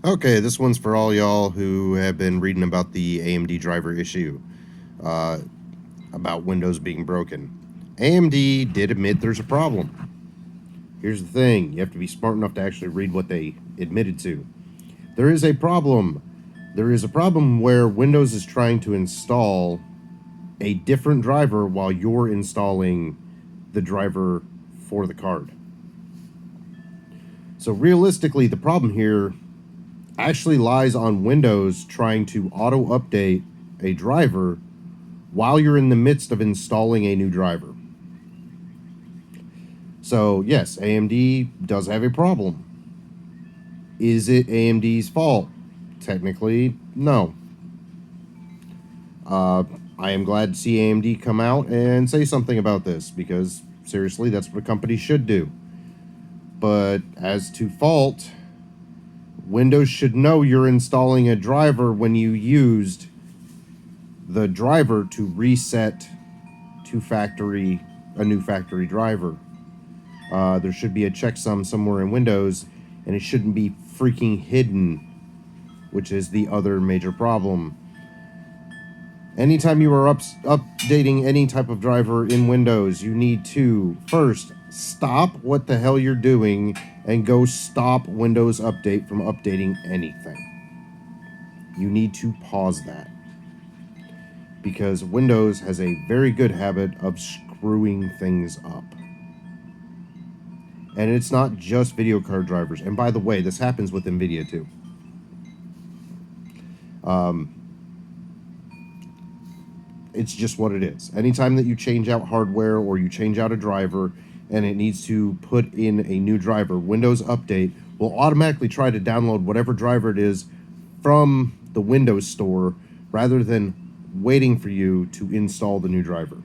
Okay, this one's for all y'all who have been reading about the AMD driver issue, uh, about Windows being broken. AMD did admit there's a problem. Here's the thing, you have to be smart enough to actually read what they admitted to. There is a problem. There is a problem where Windows is trying to install a different driver while you're installing the driver for the card. So realistically, the problem here actually lies on Windows trying to auto-update a driver while you're in the midst of installing a new driver. So yes, AMD does have a problem. Is it AMD's fault? Technically, no. I am glad to see AMD come out and say something about this, because seriously, that's what a company should do. But as to fault, Windows should know you're installing a driver when you used the driver to reset to a new factory driver. There should be a checksum somewhere in Windows, and it shouldn't be freaking hidden, which is the other major problem. Anytime you are updating any type of driver in Windows, you need to first stop what the hell you're doing and go stop Windows Update from updating anything. You need to pause that, because Windows has a very good habit of screwing things up. And it's not just video card drivers. And by the way, this happens with Nvidia too. It's just what it is. Anytime that you change out hardware or you change out a driver and it needs to put in a new driver, Windows Update will automatically try to download whatever driver it is from the Windows Store rather than waiting for you to install the new driver.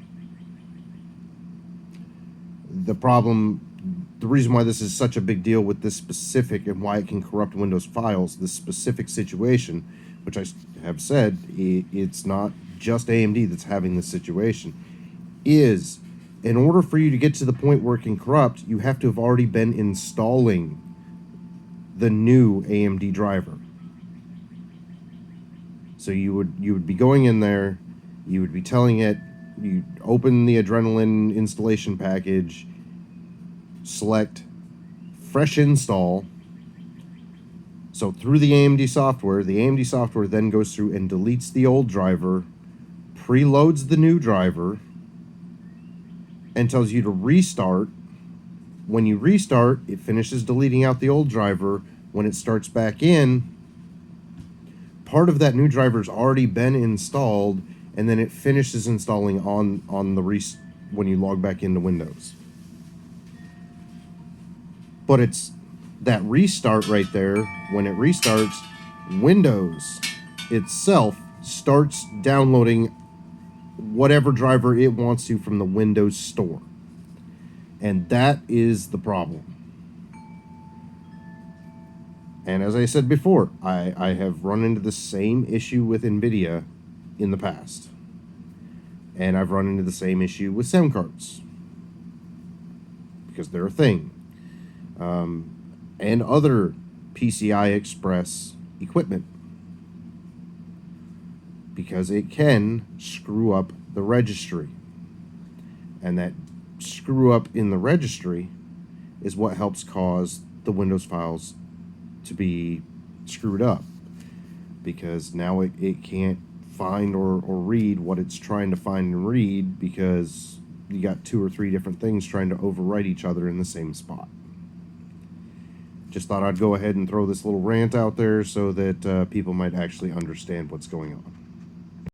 The reason why this is such a big deal with this specific and why it can corrupt Windows files, this specific situation, which I have said, it's not just AMD that's having this situation, is in order for you to get to the point where it can corrupt, you have to have already been installing the new AMD driver. So you would be going in there, you would be telling it, you open the Adrenaline installation package, select fresh install. So through the AMD software then goes through and deletes the old driver, preloads the new driver, and tells you to restart. When you restart, it finishes deleting out the old driver. When it starts back in, part of that new driver's already been installed, and then it finishes installing on the when you log back into Windows. But it's that restart right there. When it restarts, Windows itself starts downloading whatever driver it wants to from the Windows Store. And that is the problem. And as I said before, I have run into the same issue with Nvidia in the past. And I've run into the same issue with sound cards, because they're a thing. And other PCI Express equipment, because it can screw up the registry. And that screw up in the registry is what helps cause the Windows files to be screwed up, because now it can't find or read what it's trying to find and read, because you got 2 or 3 different things trying to overwrite each other in the same spot. Just thought I'd go ahead and throw this little rant out there so that people might actually understand what's going on.